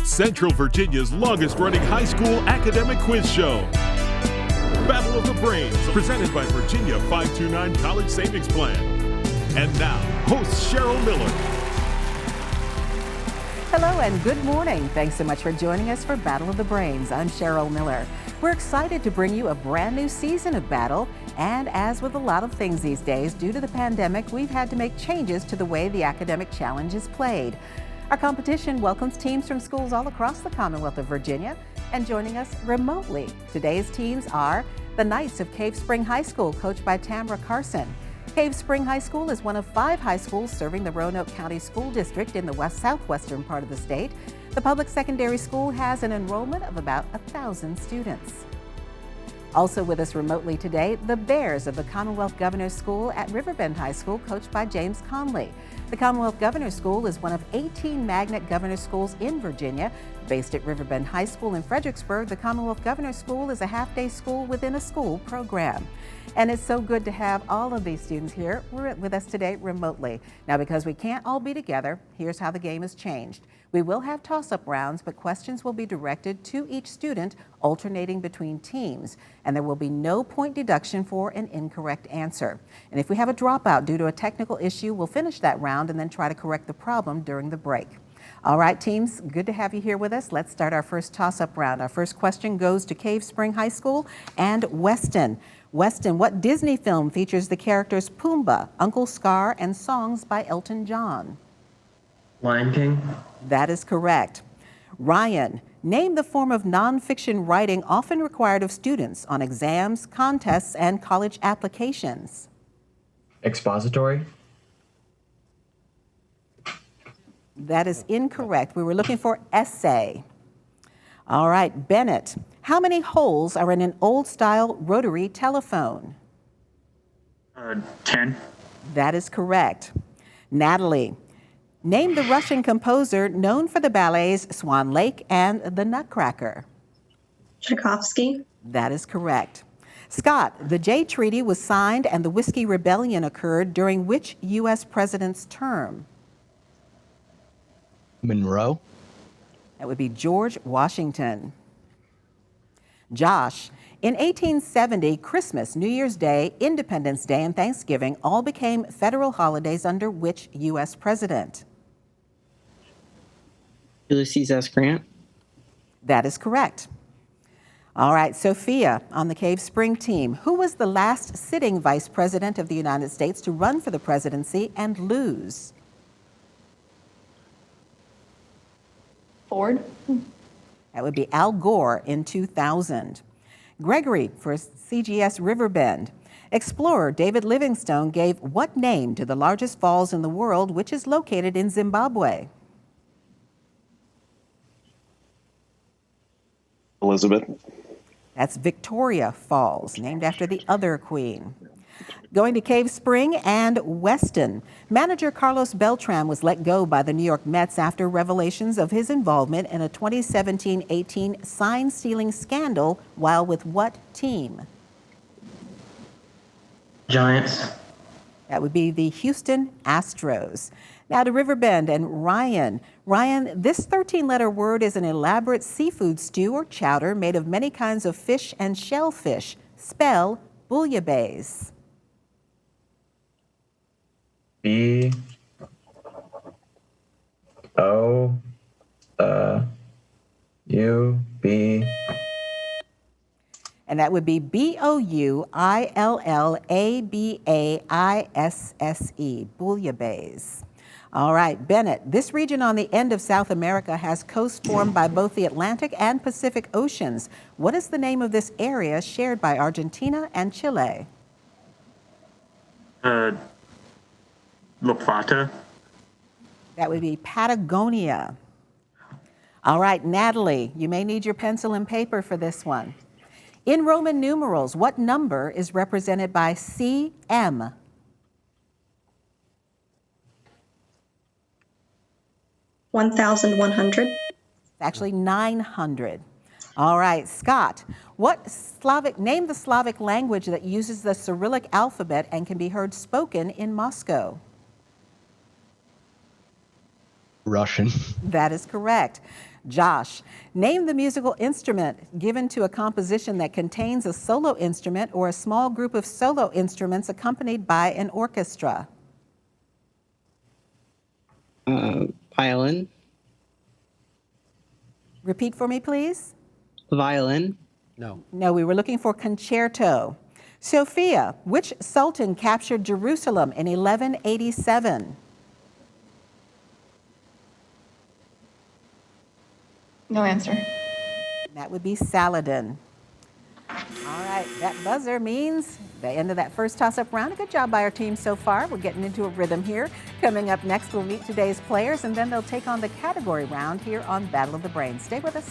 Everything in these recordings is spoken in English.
Central Virginia's longest-running high school academic quiz show. Battle of the Brains, presented by Virginia 529 College Savings Plan. And now, host Cheryl Miller. Hello and good morning. Thanks so much for joining us for Battle of the Brains. I'm Cheryl Miller. We're excited to bring you a brand new season of Battle. And as with a lot of things these days, due to the pandemic, we've had to make changes to the way the academic challenge is played. Our competition welcomes teams from schools all across the Commonwealth of Virginia. And joining us remotely, today's teams are the Knights of Cave Spring High School, coached by Tamra Carson. Cave Spring High School is one of 5 high schools serving the Roanoke County School District in the southwestern part of the state. The public secondary school has an enrollment of about 1,000 students. Also with us remotely today, the Bears of the Commonwealth Governor's School at Riverbend High School, coached by James Conley. The Commonwealth Governor's School is one of 18 magnet governor's schools in Virginia. Based at Riverbend High School in Fredericksburg, the Commonwealth Governor's School is a half-day school within a school program. And it's so good to have all of these students here with us today remotely. Now, because we can't all be together, here's how the game has changed. We will have toss-up rounds, but questions will be directed to each student, alternating between teams. And there will be no point deduction for an incorrect answer. And if we have a dropout due to a technical issue, we'll finish that round and then try to correct the problem during the break. All right, teams, good to have you here with us. Let's start our first toss-up round. Our first question goes to Cave Spring High School and Weston. Weston, what Disney film features the characters Pumbaa, Uncle Scar, and songs by Elton John? Lion King. That is correct. Ryan, name the form of nonfiction writing often required of students on exams, contests, and college applications. Expository. That is incorrect. We were looking for essay. All right, Bennett, how many holes are in an old-style rotary telephone? 10. That is correct. Natalie, name the Russian composer known for the ballets Swan Lake and The Nutcracker. Tchaikovsky. That is correct. Scott, the Jay Treaty was signed and the Whiskey Rebellion occurred during which U.S. president's term? Monroe. That would be George Washington. Josh, in 1870, Christmas, New Year's Day, Independence Day, and Thanksgiving all became federal holidays under which U.S. president? Ulysses S. Grant. That is correct. All right, Sophia, on the Cave Spring team, who was the last sitting vice president of the United States to run for the presidency and lose? Ford. That would be Al Gore in 2000. Gregory, for CGS Riverbend. Explorer David Livingstone gave what name to the largest falls in the world, which is located in Zimbabwe? Elizabeth. That's Victoria Falls, named after the other queen. Going to Cave Spring and Weston. Manager Carlos Beltran was let go by the New York Mets after revelations of his involvement in a 2017-18 sign-stealing scandal while with what team? Giants. That would be the Houston Astros. Now to Riverbend and Ryan. Ryan, this 13-letter word is an elaborate seafood stew or chowder made of many kinds of fish and shellfish. Spell bouillabaisse. B O U B. And that would be Bouillabaisse, bouillabaisse. All right, Bennett, this region on the end of South America has coasts formed by both the Atlantic and Pacific Oceans. What is the name of this area shared by Argentina and Chile? La Plata. That would be Patagonia. All right, Natalie, you may need your pencil and paper for this one. In Roman numerals, what number is represented by CM? 1,100. Actually 900. All right, Scott, name the Slavic language that uses the Cyrillic alphabet and can be heard spoken in Moscow? Russian. That is correct. Josh, name the musical instrument given to a composition that contains a solo instrument or a small group of solo instruments accompanied by an orchestra. Violin. Repeat for me, please. Violin. No. No, we were looking for concerto. Sophia, which sultan captured Jerusalem in 1187? No answer. That would be Saladin. All right, that buzzer means the end of that first toss-up round. A good job by our team so far. We're getting into a rhythm here. Coming up next, we'll meet today's players, and then they'll take on the category round here on Battle of the Brains. Stay with us.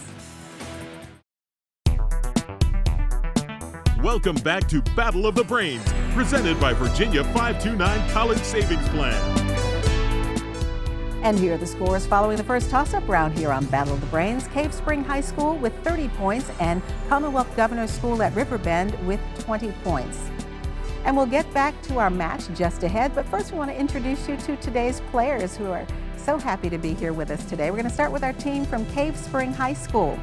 Welcome back to Battle of the Brains, presented by Virginia 529 College Savings Plan. And here are the scores following the first toss-up round here on Battle of the Brains. Cave Spring High School with 30 points and Commonwealth Governor's School at Riverbend with 20 points. And we'll get back to our match just ahead, but first we want to introduce you to today's players who are so happy to be here with us today. We're going to start with our team from Cave Spring High School.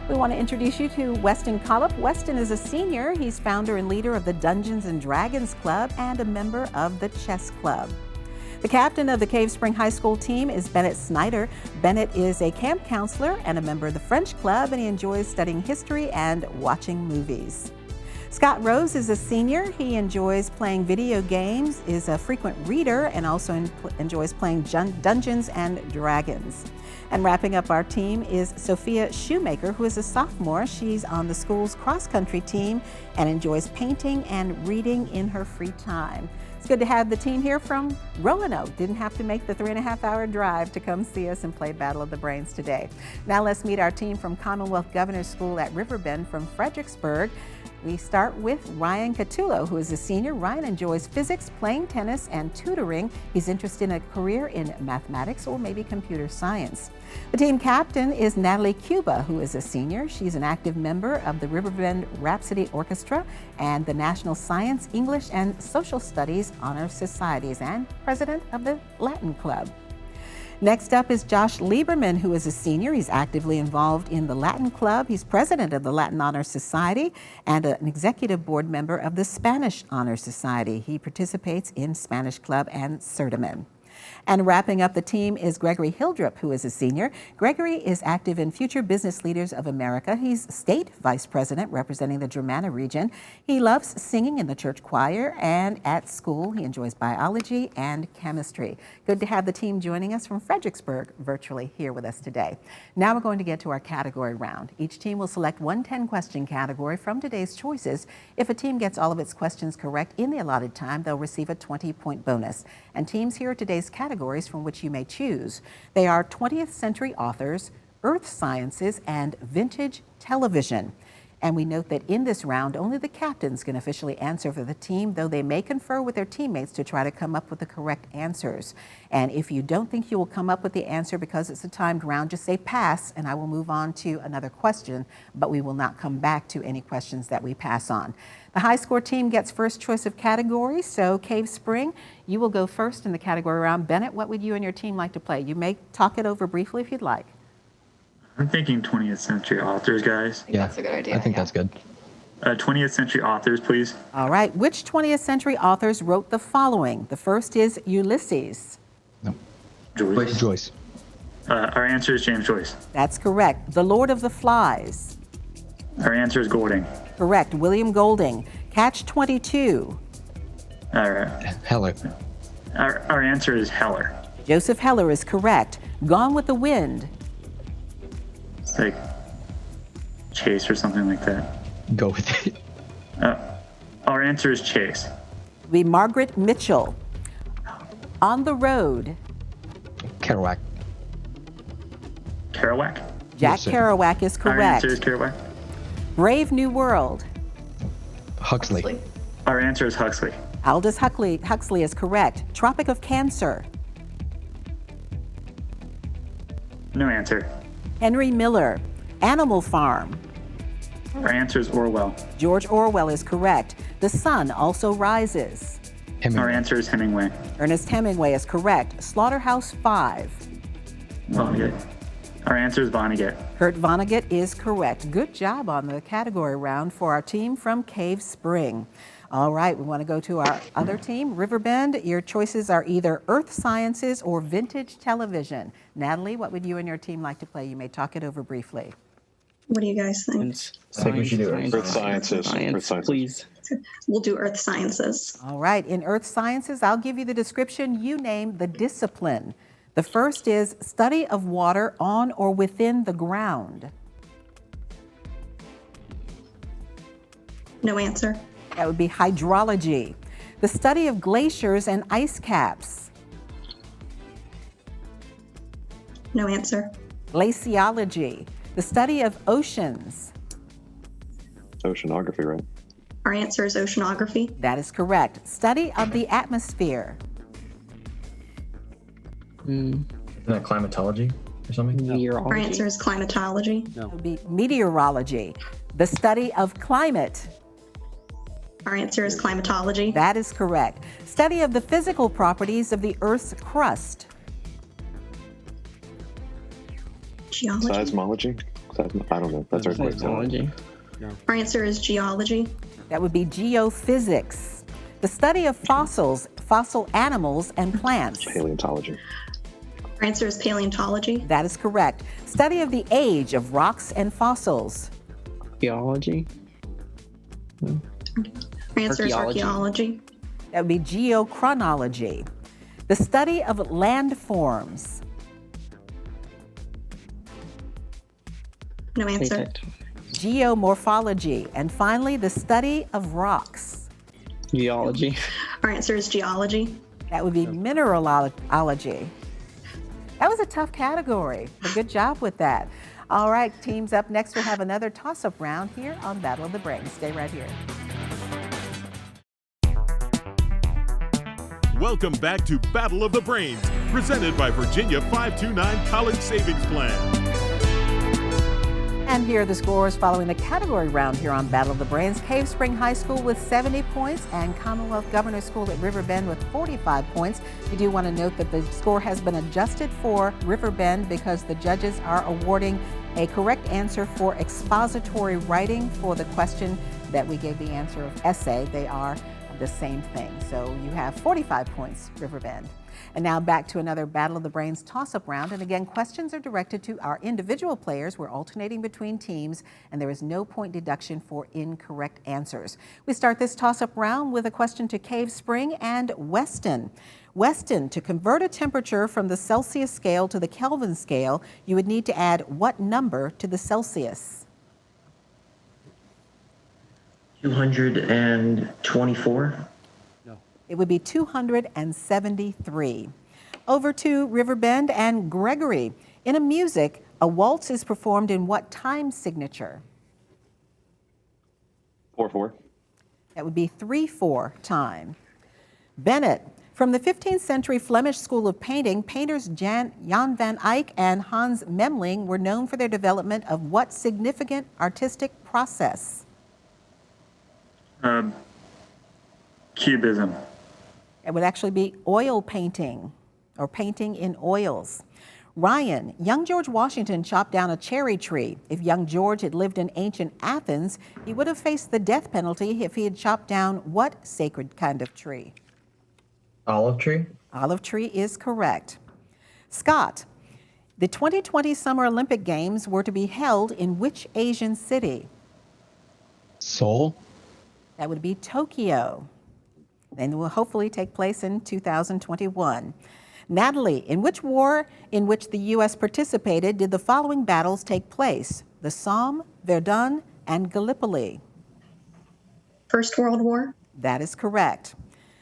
We want to introduce you to Weston Collop. Weston is a senior. He's founder and leader of the Dungeons and Dragons Club and a member of the Chess Club. The captain of the Cave Spring High School team is Bennett Snyder. Bennett is a camp counselor and a member of the French Club, and he enjoys studying history and watching movies. Scott Rose is a senior. He enjoys playing video games, is a frequent reader, and also enjoys playing Dungeons and Dragons. And wrapping up our team is Sophia Shoemaker, who is a sophomore. She's on the school's cross-country team and enjoys painting and reading in her free time. It's good to have the team here from Roanoke. Didn't have to make the 3.5-hour drive to come see us and play Battle of the Brains today. Now let's meet our team from Commonwealth Governor's School at Riverbend from Fredericksburg. We start with Ryan Catullo, who is a senior. Ryan enjoys physics, playing tennis, and tutoring. He's interested in a career in mathematics or maybe computer science. The team captain is Natalie Cuba, who is a senior. She's an active member of the Riverbend Rhapsody Orchestra and the National Science, English, and Social Studies Honor Societies and president of the Latin Club. Next up is Josh Lieberman, who is a senior. He's actively involved in the Latin Club. He's president of the Latin Honor Society and an executive board member of the Spanish Honor Society. He participates in Spanish Club and Certamen. And wrapping up the team is Gregory Hildrep, who is a senior. Gregory is active in Future Business Leaders of America. He's state vice president representing the Germana region. He loves singing in the church choir, and at school he enjoys biology and chemistry. Good to have the team joining us from Fredericksburg virtually here with us today. Now we're going to get to our category round. Each team will select one 10-question category from today's choices. If a team gets all of its questions correct in the allotted time, they'll receive a 20-point bonus. And teams, here are today's categories from which you may choose. They are 20th century authors, earth sciences, and vintage television. And we note that in this round, only the captains can officially answer for the team, though they may confer with their teammates to try to come up with the correct answers. And if you don't think you will come up with the answer because it's a timed round, just say pass, and I will move on to another question, but we will not come back to any questions that we pass on. The high score team gets first choice of category, so Cave Spring, you will go first in the category round. Bennett, what would you and your team like to play? You may talk it over briefly if you'd like. I'm thinking 20th century authors, guys. Yeah, That's a good idea. I think that's good. 20th century authors, please. All right, which 20th century authors wrote the following? The first is Ulysses. No. Joyce. Joyce. Our answer is James Joyce. That's correct. The Lord of the Flies. Our answer is Golding. Correct. William Golding. Catch-22. All right. Heller. Our answer is Heller. Joseph Heller is correct. Gone with the Wind. It's like Chase or something like that. Go with it. Our answer is Chase. Be Margaret Mitchell. On the Road. Kerouac. Kerouac. Jack Yes, sir. Kerouac is Our correct. answer is Kerouac. Brave New World. Huxley. Our answer is Huxley. Aldous Huxley is correct. Tropic of Cancer. No answer. Henry Miller. Animal Farm. Our answer is Orwell. George Orwell is correct. The Sun Also Rises. Our Hemingway. answer is Hemingway. Ernest Hemingway is correct. Slaughterhouse-Five. Vonnegut. Our answer is Vonnegut. Kurt Vonnegut is correct. Good job on the category round for our team from Cave Spring. All right, we want to go to our other team, Riverbend. Your choices are either Earth Sciences or Vintage Television. Natalie, what would you and your team like to play? You may talk it over briefly. What do you guys think? I think we should do Earth Sciences. Science, please. We'll do Earth Sciences. All right, in Earth Sciences, I'll give you the description. You name the discipline. The first is study of water on or within the ground. No answer. That would be hydrology. The study of glaciers and ice caps. No answer. Glaciology. The study of oceans. Oceanography, right? Our answer is oceanography. That is correct. Study of the atmosphere. Isn't that climatology or something? Our Meteorology. answer is climatology. That would be meteorology. The study of climate. Our answer is climatology. That is correct. Study of the physical properties of the Earth's crust. Geology. Seismology? I don't know. That's earthquake. Seismology. Our answer is geology. That would be geophysics. The study of fossils, fossil animals and plants. Paleontology. Our answer is paleontology. That is correct. Study of the age of rocks and fossils. Geology. Our answer is Archaeology. archaeology. That would be geochronology. The study of landforms. No answer. Architect. Geomorphology. And finally, the study of rocks. Geology. Our answer is geology. That would be mineralogy. That was a tough category, but good job with that. All right, teams up next, we'll have another toss-up round here on Battle of the Brains. Stay right here. Welcome back to Battle of the Brains, presented by Virginia 529 College Savings Plan. And here are the scores following the category round here on Battle of the Brains. Cave Spring High School with 70 points and Commonwealth Governor School at Riverbend with 45 points. We do want to note that the score has been adjusted for Riverbend because the judges are awarding a correct answer for expository writing for the question that we gave the answer of essay. They are the same thing. So you have 45 points, Riverbend. And now back to another Battle of the Brains toss-up round. And again, questions are directed to our individual players. We're alternating between teams, and there is no point deduction for incorrect answers. We start this toss-up round with a question to Cave Spring and Weston. Weston, to convert a temperature from the Celsius scale to the Kelvin scale, you would need to add what number to the Celsius? 224. It would be 273. Over to Riverbend and Gregory. In a music, a waltz is performed in what time signature? 4/4. That would be 3/4 time. Bennett, from the 15th century Flemish school of painting, painters Jan van Eyck and Hans Memling were known for their development of what significant artistic process? Cubism. It would actually be oil painting or painting in oils. Ryan, young George Washington chopped down a cherry tree. If young George had lived in ancient Athens, he would have faced the death penalty if he had chopped down what sacred kind of tree? Olive tree. Olive tree is correct. Scott, the 2020 Summer Olympic Games were to be held in which Asian city? Seoul. That would be Tokyo. And will hopefully take place in 2021. Natalie, in which war in which the U.S. participated did the following battles take place? The Somme, Verdun, and Gallipoli. First World War. That is correct.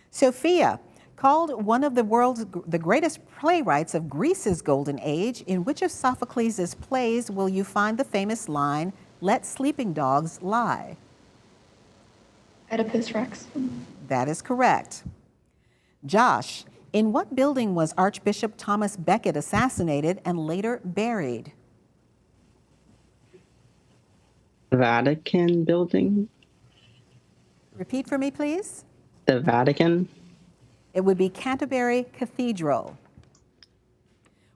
Sophia, called one of the greatest playwrights of Greece's golden age, in which of Sophocles' plays will you find the famous line, "Let sleeping dogs lie"? Oedipus Rex. That is correct. Josh, in what building was Archbishop Thomas Becket assassinated and later buried? Vatican building. Repeat for me, please. The Vatican. It would be Canterbury Cathedral.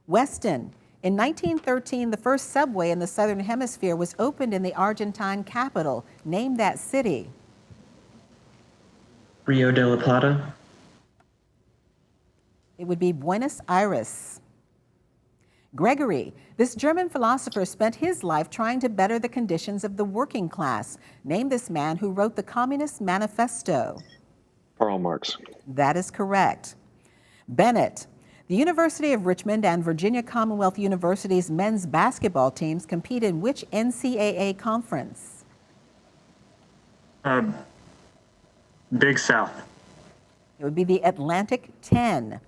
Weston, In 1913, the first subway in the Southern Hemisphere was opened in the Argentine capital. Name that city. Rio de la Plata. It would be Buenos Aires. Gregory, this German philosopher spent his life trying to better the conditions of the working class. Name this man who wrote the Communist Manifesto. Karl Marx. That is correct. Bennett, the University of Richmond and Virginia Commonwealth University's men's basketball teams compete in which NCAA conference? Big South. It would be the Atlantic 10.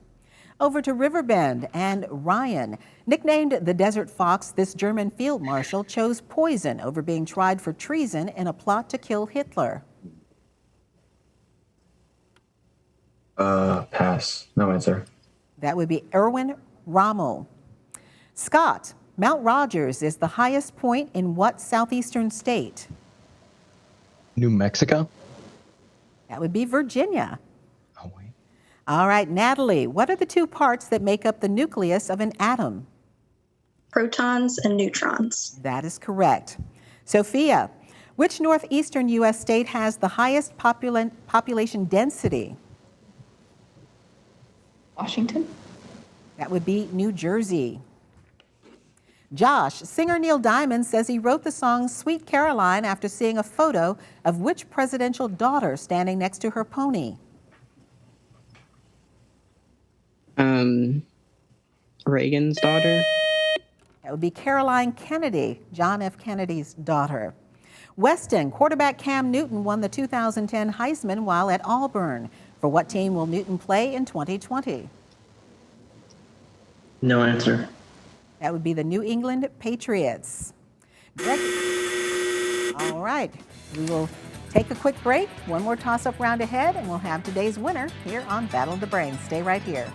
Over to Riverbend and Ryan. Nicknamed the Desert Fox, this German field marshal chose poison over being tried for treason in a plot to kill Hitler. Pass. No answer. That would be Erwin Rommel. Scott, Mount Rogers is the highest point in what southeastern state? New Mexico? That would be Virginia. Oh, wait. All right, Natalie, what are the two parts that make up the nucleus of an atom? Protons and neutrons. That is correct. Sophia, which northeastern U.S. state has the highest population density? Washington. That would be New Jersey. Josh, singer Neil Diamond says he wrote the song Sweet Caroline after seeing a photo of which presidential daughter standing next to her pony? Reagan's daughter. That would be Caroline Kennedy, John F. Kennedy's daughter. Weston, quarterback Cam Newton won the 2010 Heisman while at Auburn. For what team will Newton play in 2020? No answer. That would be the New England Patriots. All right, we will take a quick break. One more toss-up round ahead, and we'll have today's winner here on Battle of the Brains. Stay right here.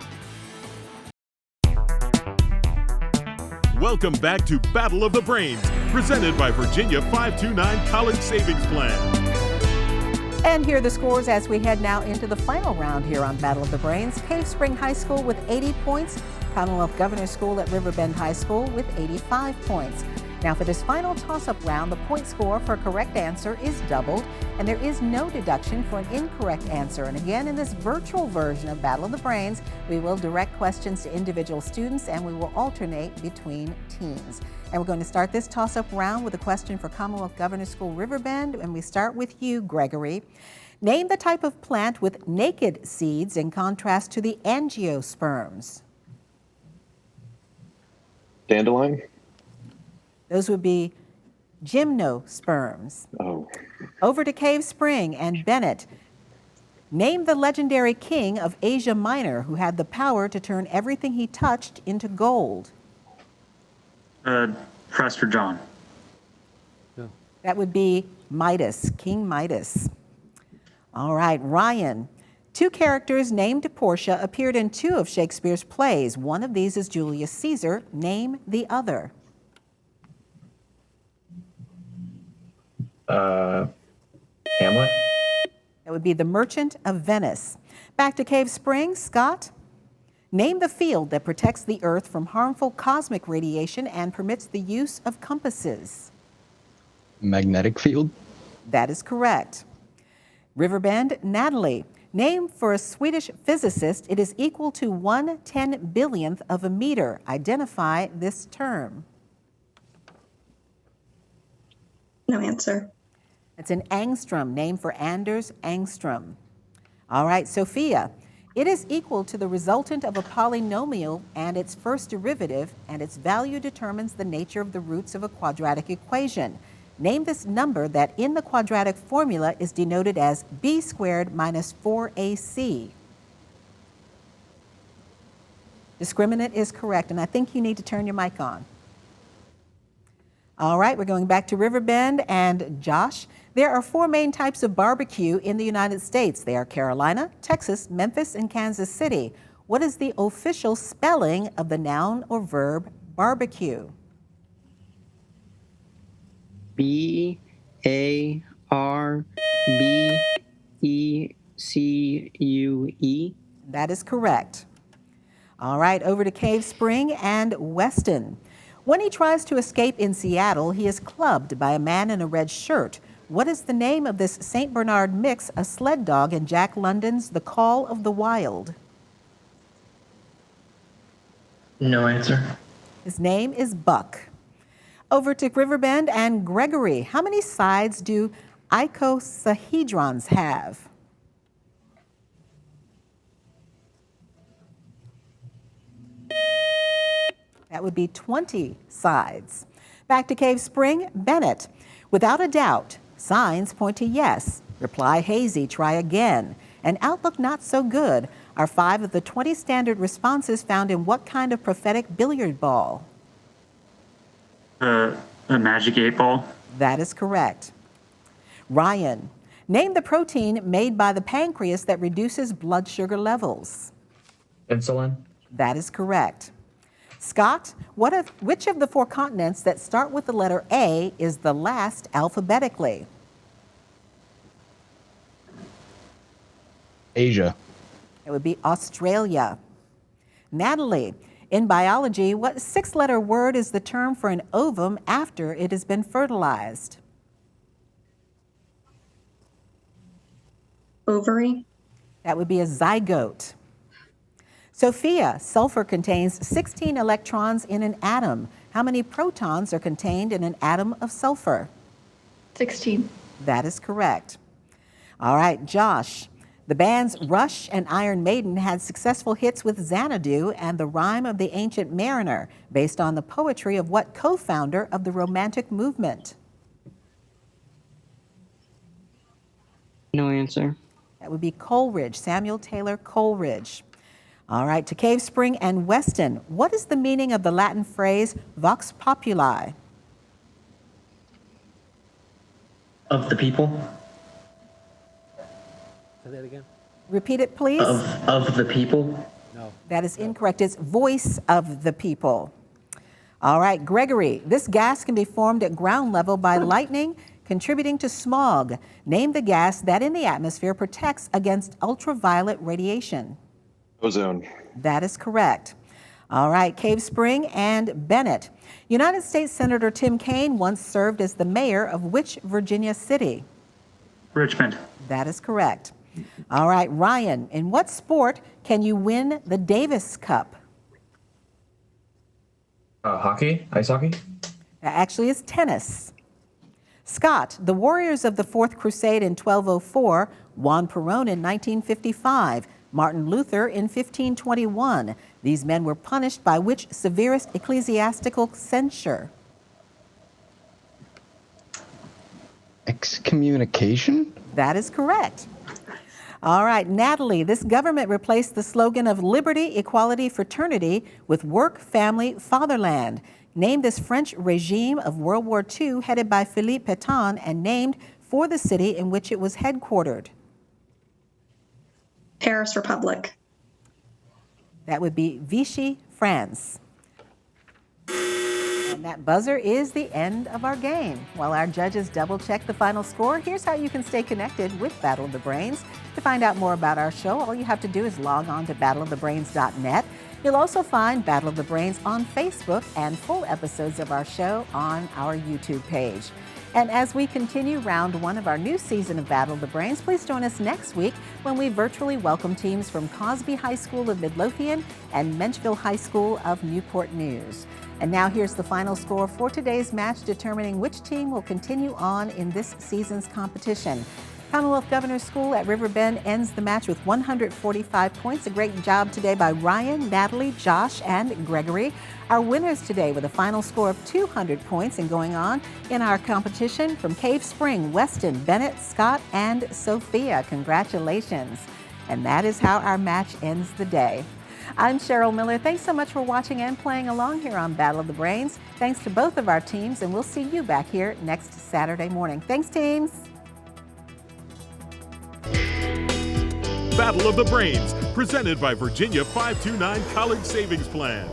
Welcome back to Battle of the Brains, presented by Virginia 529 College Savings Plan. And here are the scores as we head now into the final round here on Battle of the Brains. Cave Spring High School with 80 points. Commonwealth Governor's School at Riverbend High School with 85 points. Now for this final toss-up round, the point score for a correct answer is doubled, and there is no deduction for an incorrect answer. And again, in this virtual version of Battle of the Brains, we will direct questions to individual students, and we will alternate between teams. And we're going to start this toss-up round with a question for Commonwealth Governor's School Riverbend, and we start with you, Gregory. Name the type of plant with naked seeds in contrast to the angiosperms. Dandelion? Those would be gymnosperms. Oh. Over to Cave Spring and Bennett. Name the legendary king of Asia Minor who had the power to turn everything he touched into gold. Prester John. That would be Midas, King Midas. All right, Ryan. Two characters named Portia appeared in two of Shakespeare's plays. One of these is Julius Caesar. Name the other. Hamlet? That would be The Merchant of Venice. Back to Cave Spring, Scott. Name the field that protects the Earth from harmful cosmic radiation and permits the use of compasses. Magnetic field? That is correct. Riverbend, Natalie. Name for a Swedish physicist, it is equal to 1/10,000,000th of a meter. Identify this term. No answer. It's an angstrom, named for Anders Angstrom. All right, Sophia. It is equal to the resultant of a polynomial and its first derivative, and its value determines the nature of the roots of a quadratic equation. Name this number that in the quadratic formula is denoted as b squared minus 4ac. Discriminant is correct, and I think you need to turn your mic on. All right, we're going back to Riverbend and Josh. There are four main types of barbecue in the United States. They are Carolina, Texas, Memphis, and Kansas City. What is the official spelling of the noun or verb barbecue? BARBECUE. That is correct. All right, over to Cave Spring and Weston. When he tries to escape in Seattle, he is clubbed by a man in a red shirt. What is the name of this St. Bernard mix, a sled dog in Jack London's The Call of the Wild? No answer. His name is Buck. Over to Riverbend and Gregory. How many sides do icosahedrons have? That would be 20 sides. Back to Cave Spring, Bennett. Without a doubt, signs point to yes. Reply hazy, try again. And outlook not so good are 5 of the 20 standard responses found in what kind of prophetic billiard ball? A magic 8-ball. That is correct. Ryan, name the protein made by the pancreas that reduces blood sugar levels. Insulin. That is correct. Scott, which of the 4 continents that start with the letter A is the last alphabetically? Asia. It would be Australia. Natalie, in biology, what 6-letter word is the term for an ovum after it has been fertilized? Ovary. That would be a zygote. Sophia, sulfur contains 16 electrons in an atom. How many protons are contained in an atom of sulfur? 16. That is correct. All right, Josh. The bands Rush and Iron Maiden had successful hits with Xanadu and The Rime of the Ancient Mariner, based on the poetry of what co-founder of the Romantic movement? No answer. That would be Coleridge, Samuel Taylor Coleridge. All right, to Cave Spring and Weston. What is the meaning of the Latin phrase vox populi? Of the people. Say that again. Repeat it, please. Of the people. No. That is incorrect. It's voice of the people. All right, Gregory. This gas can be formed at ground level by lightning, contributing to smog. Name the gas that in the atmosphere protects against ultraviolet radiation. Ozone. That is correct. All right, Cave Spring and Bennett. United States Senator Tim Kaine once served as the mayor of which Virginia city? Richmond. That is correct. All right, Ryan, in what sport can you win the Davis Cup? Hockey? Ice hockey? That actually is tennis. Scott, the warriors of the Fourth Crusade in 1204, Juan Perón in 1955, Martin Luther in 1521. These men were punished by which severest ecclesiastical censure? Excommunication? That is correct. All right, Natalie, this government replaced the slogan of liberty, equality, fraternity with work, family, fatherland. Named this French regime of World War II headed by Philippe Pétain and named for the city in which it was headquartered. Paris Republic. That would be Vichy, France. And that buzzer is the end of our game. While our judges double check the final score, here's how you can stay connected with Battle of the Brains. To find out more about our show, all you have to do is log on to battleofthebrains.net. You'll also find Battle of the Brains on Facebook and full episodes of our show on our YouTube page. And as we continue round 1 of our new season of Battle of the Brains, please join us next week when we virtually welcome teams from Cosby High School of Midlothian and Menchville High School of Newport News. And now here's the final score for today's match, determining which team will continue on in this season's competition. Commonwealth Governor's School at Riverbend ends the match with 145 points. A great job today by Ryan, Natalie, Josh, and Gregory. Our winners today with a final score of 200 points and going on in our competition from Cave Spring, Weston, Bennett, Scott, and Sophia. Congratulations. And that is how our match ends the day. I'm Cheryl Miller. Thanks so much for watching and playing along here on Battle of the Brains. Thanks to both of our teams, and we'll see you back here next Saturday morning. Thanks, teams. Battle of the Brains, presented by Virginia 529 College Savings Plan.